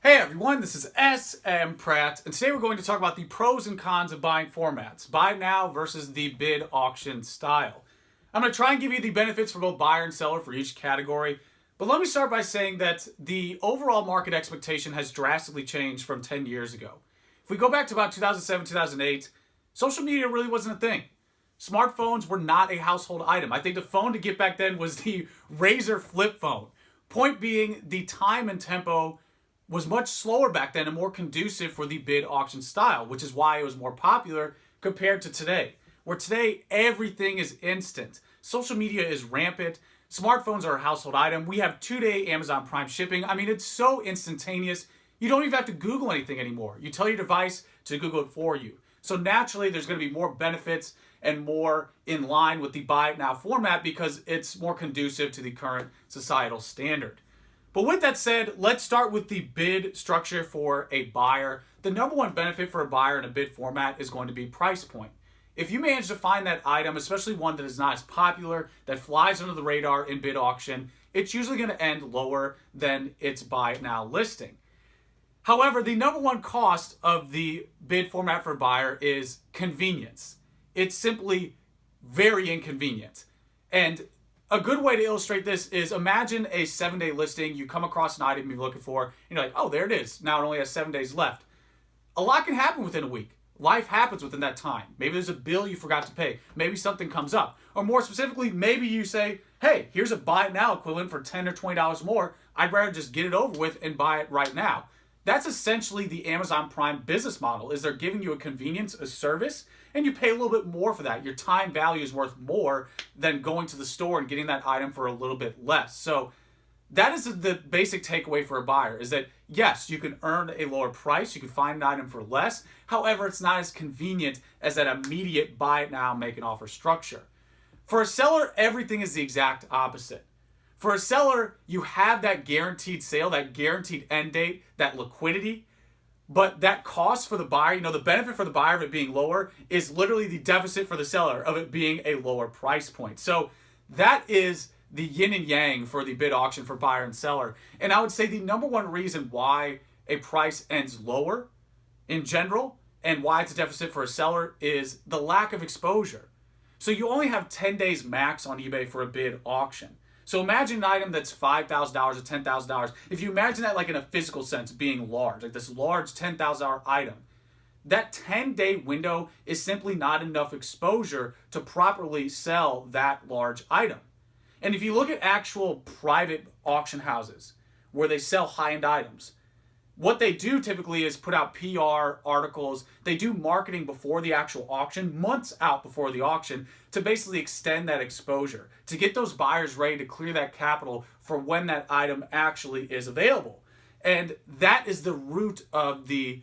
Hey everyone, this is smpratte, and today we're going to talk about the pros and cons of buying formats. Buy now versus the bid auction style. I'm going to try and give you the benefits for both buyer and seller for each category, but let me start by saying that the overall market expectation has drastically changed from 10 years ago. If we go back to about 2007, 2008, social media really wasn't a thing. Smartphones were not a household item. I think the phone to get back then was the Razor flip phone. Point being, the time and tempo was much slower back then and more conducive for the bid auction style, which is why it was more popular compared to today, where today everything is instant. Social media is rampant. Smartphones are a household item. We have 2-day Amazon Prime shipping. I mean, it's so instantaneous. You don't even have to Google anything anymore. You tell your device to Google it for you. So naturally, there's going to be more benefits and more in line with the buy it now format because it's more conducive to the current societal standard. But with that said, let's start with the bid structure for a buyer. The number one benefit for a buyer in a bid format is going to be price point. If you manage to find that item, especially one that is not as popular, that flies under the radar in bid auction, it's usually going to end lower than its buy it now listing. However, the number one cost of the bid format for a buyer is convenience. It's simply very inconvenient. And a good way to illustrate this is imagine a 7-day listing. You come across an item you're looking for, and you're like, oh, there it is. Now it only has 7 days left. A lot can happen within a week. Life happens within that time. Maybe there's a bill you forgot to pay. Maybe something comes up. Or more specifically, maybe you say, hey, here's a buy it now equivalent for $10 or $20 more. I'd rather just get it over with and buy it right now. That's essentially the Amazon Prime business model, is they're giving you a convenience, a service, and you pay a little bit more for that. Your time value is worth more than going to the store and getting that item for a little bit less. So that is the basic takeaway for a buyer, is that yes, you can earn a lower price, you can find an item for less. However, it's not as convenient as that immediate buy it now, make an offer structure. For a seller, everything is the exact opposite. For a seller, you have that guaranteed sale, that guaranteed end date, that liquidity. But that cost for the buyer, the benefit for the buyer of it being lower is literally the deficit for the seller of it being a lower price point. So that is the yin and yang for the bid auction for buyer and seller. And I would say the number one reason why a price ends lower in general and why it's a deficit for a seller is the lack of exposure. So you only have 10 days max on eBay for a bid auction. So imagine an item that's $5,000 or $10,000. If you imagine that like in a physical sense being large, like this large $10,000 item, that 10-day window is simply not enough exposure to properly sell that large item. And if you look at actual private auction houses where they sell high-end items, what they do typically is put out PR articles. They do marketing before the actual auction, months out before the auction, to basically extend that exposure, to get those buyers ready to clear that capital for when that item actually is available. And that is the root of the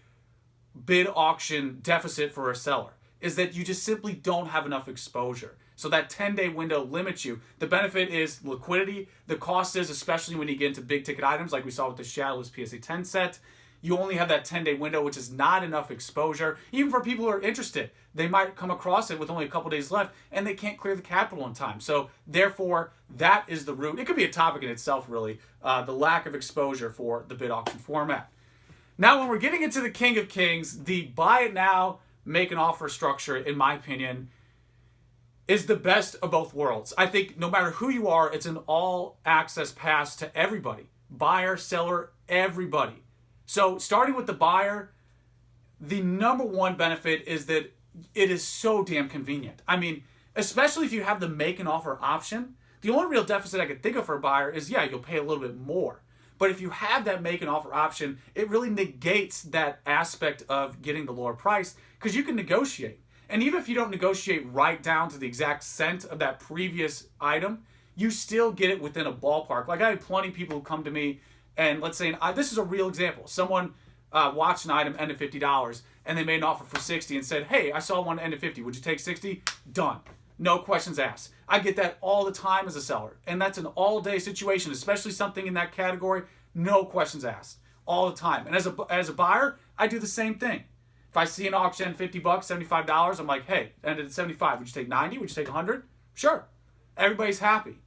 bid auction deficit for a seller, is that you just simply don't have enough exposure. So that 10-day window limits you. The benefit is liquidity. The cost is, especially when you get into big ticket items like we saw with the Shadowless PSA 10 set, you only have that 10-day window, which is not enough exposure. Even for people who are interested, they might come across it with only a couple days left and they can't clear the capital in time. So therefore, that is the root. It could be a topic in itself, really, the lack of exposure for the bid auction format. Now, when we're getting into the king of kings, the buy it now, make an offer structure, in my opinion, is the best of both worlds. I think no matter who you are, it's an all-access pass to everybody. Buyer, seller, everybody. So starting with the buyer, the number one benefit is that it is so damn convenient. I mean, especially if you have the make an offer option, the only real deficit I could think of for a buyer is, yeah, you'll pay a little bit more. But if you have that make an offer option, it really negates that aspect of getting the lower price because you can negotiate. And even if you don't negotiate right down to the exact cent of that previous item, you still get it within a ballpark. Like I have plenty of people who come to me and let's say, this is a real example. Someone watched an item end at $50 and they made an offer for $60 and said, hey, I saw one end at $50. Would you take $60? Done. No questions asked. I get that all the time as a seller. And that's an all-day situation, especially something in that category. No questions asked. All the time. And as a buyer, I do the same thing. If I see an auction $50, $75, I'm like, hey, ended at 75. Would you take 90? Would you take 100? Sure. Everybody's happy.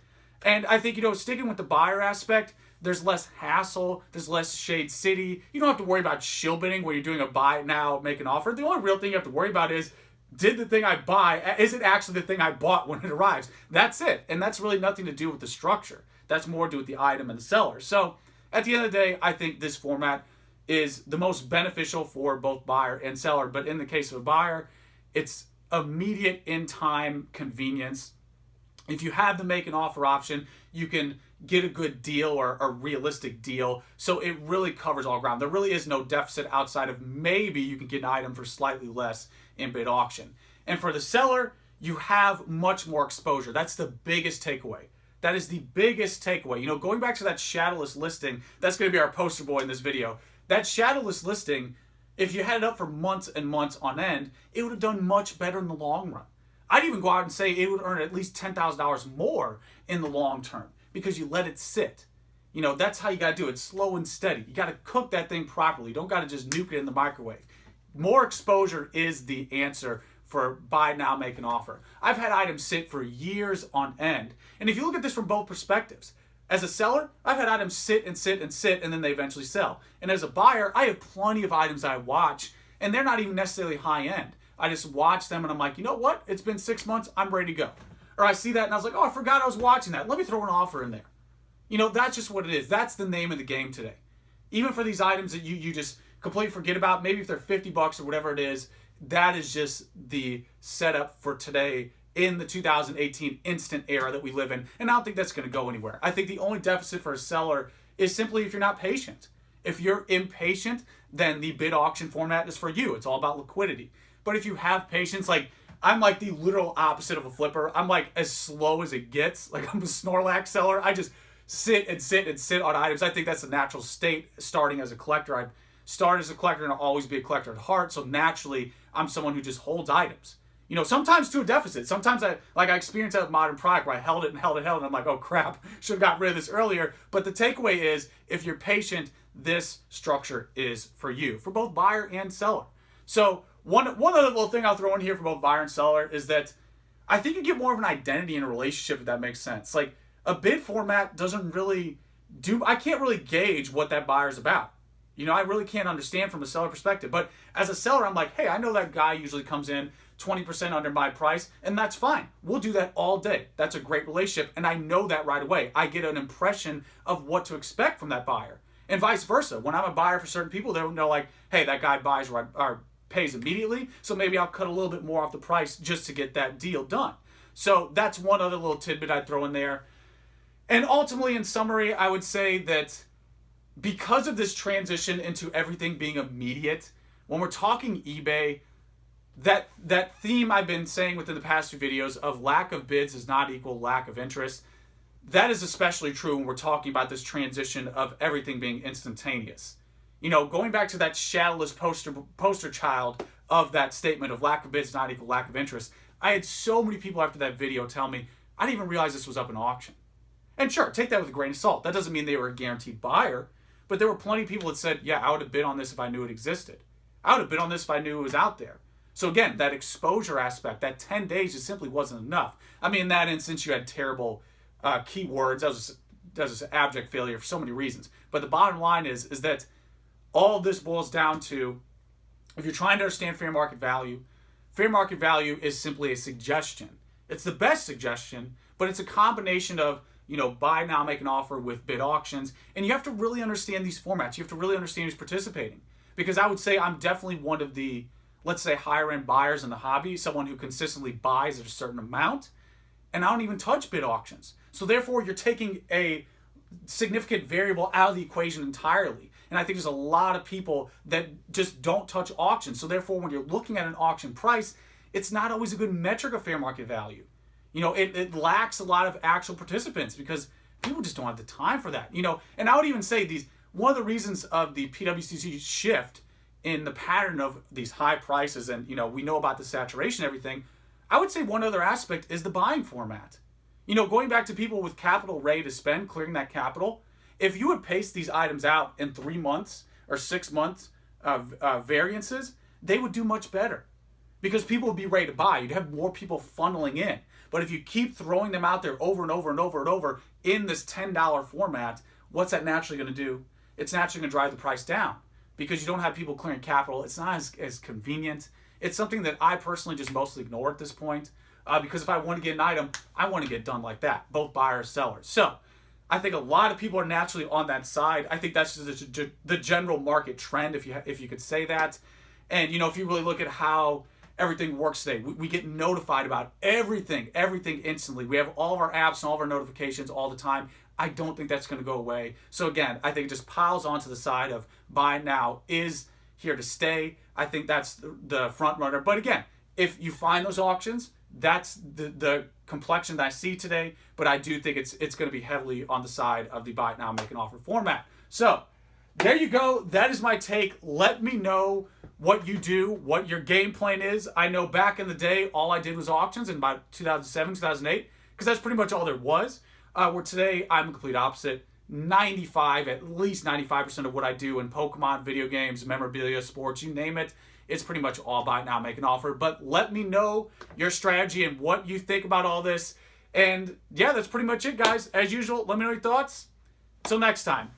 And I think, sticking with the buyer aspect, There's less hassle. There's less shade city. You don't have to worry about shill bidding when you're doing a buy now, make an offer. The only real thing you have to worry about is, did the thing I buy, is it actually the thing I bought when it arrives? That's it. And that's really nothing to do with the structure. That's more to do with the item and the seller. So at the end of the day, I think this format is the most beneficial for both buyer and seller. But in the case of a buyer, it's immediate in-time convenience. If you have the make an offer option, you can get a good deal or a realistic deal. So it really covers all ground. There really is no deficit outside of maybe you can get an item for slightly less in bid auction. And for the seller, you have much more exposure. That's the biggest takeaway. That is the biggest takeaway. Going back to that shadowless listing, that's going to be our poster boy in this video. That shadowless listing, if you had it up for months and months on end, it would have done much better in the long run. I'd even go out and say it would earn at least $10,000 more in the long term because you let it sit. That's how you got to do it. Slow and steady. You got to cook that thing properly. You don't got to just nuke it in the microwave. More exposure is the answer for buy now, make an offer. I've had items sit for years on end. And if you look at this from both perspectives, as a seller, I've had items sit and sit and sit and then they eventually sell. And as a buyer, I have plenty of items I watch and they're not even necessarily high end. I just watch them and I'm like, you know what? It's been 6 months. I'm ready to go. Or I see that and I was like, oh, I forgot I was watching that. Let me throw an offer in there. That's just what it is. That's the name of the game today. Even for these items that you just completely forget about, maybe if they're $50 or whatever it is, that is just the setup for today in the 2018 instant era that we live in. And I don't think that's going to go anywhere. I think the only deficit for a seller is simply if you're not patient. If you're impatient, then the bid auction format is for you. It's all about liquidity. But if you have patience, I'm like the literal opposite of a flipper. I'm like as slow as it gets. Like I'm a Snorlax seller. I just sit and sit and sit on items. I think that's the natural state starting as a collector. I started as a collector and I'll always be a collector at heart. So naturally, I'm someone who just holds items. Sometimes to a deficit. Sometimes I experienced that with modern product where I held it and held it and held it. And I'm like, oh crap, should have got rid of this earlier. But the takeaway is, if you're patient, this structure is for you, for both buyer and seller. So one other little thing I'll throw in here for both buyer and seller is that I think you get more of an identity in a relationship, if that makes sense. Like a bid format doesn't really I can't really gauge what that buyer's about. I really can't understand from a seller perspective. But as a seller, I'm like, hey, I know that guy usually comes in 20% under my price, and that's fine. We'll do that all day. That's a great relationship, and I know that right away. I get an impression of what to expect from that buyer. And vice versa. When I'm a buyer for certain people, they'll know like, hey, that guy buys or pays immediately, so maybe I'll cut a little bit more off the price just to get that deal done. So that's one other little tidbit I'd throw in there. And ultimately, in summary, I would say that because of this transition into everything being immediate, when we're talking eBay, that theme I've been saying within the past few videos of lack of bids is not equal lack of interest, that is especially true when we're talking about this transition of everything being instantaneous. Going back to that shadowless poster child of that statement of lack of bids is not equal lack of interest, I had so many people after that video tell me, I didn't even realize this was up in auction. And sure, take that with a grain of salt. That doesn't mean they were a guaranteed buyer, but there were plenty of people that said, yeah, I would have bid on this if I knew it existed. I would have bid on this if I knew it was out there. So again, that exposure aspect, that 10 days just simply wasn't enough. I mean, in that instance, you had terrible keywords. That was an abject failure for so many reasons. But the bottom line is that all of this boils down to, if you're trying to understand fair market value is simply a suggestion. It's the best suggestion, but it's a combination of, buy now, make an offer with bid auctions. And you have to really understand these formats. You have to really understand who's participating. Because I would say I'm definitely one of the, let's say, higher end buyers in the hobby, someone who consistently buys at a certain amount. And I don't even touch bid auctions. So therefore, you're taking a significant variable out of the equation entirely. And I think there's a lot of people that just don't touch auctions. So therefore, when you're looking at an auction price, it's not always a good metric of fair market value. It lacks a lot of actual participants because people just don't have the time for that. And I would even say one of the reasons of the PWCC shift in the pattern of these high prices, and we know about the saturation and everything, I would say one other aspect is the buying format. Going back to people with capital ready to spend, clearing that capital, if you would pace these items out in 3 months or 6 months of variances, they would do much better because people would be ready to buy. You'd have more people funneling in. But if you keep throwing them out there over and over and over and over in this $10 format, what's that naturally going to do? It's naturally going to drive the price down because you don't have people clearing capital. It's not as convenient. It's something that I personally just mostly ignore at this point because if I want to get an item, I want to get done like that, both buyers, sellers. So I think a lot of people are naturally on that side. I think that's just the general market trend, if you could say that. And if you really look at how everything works today, we get notified about everything instantly. We have all of our apps and all of our notifications all the time. I don't think that's going to go away. So again, I think it just piles onto the side of buy now is here to stay. I think that's the front runner. But again, if you find those auctions, that's the complexion that I see today. But I do think it's going to be heavily on the side of the buy it now, make an offer format. So there you go. That is my take. Let me know what you do, what your game plan is. I know back in the day, all I did was auctions in about 2007, 2008, because that's pretty much all there was. Where today, I'm the complete opposite. At least 95% of what I do in Pokemon, video games, memorabilia, sports, you name it, it's pretty much all buy it now, make an offer. But let me know your strategy and what you think about all this. And yeah, that's pretty much it, guys. As usual, let me know your thoughts. Till next time.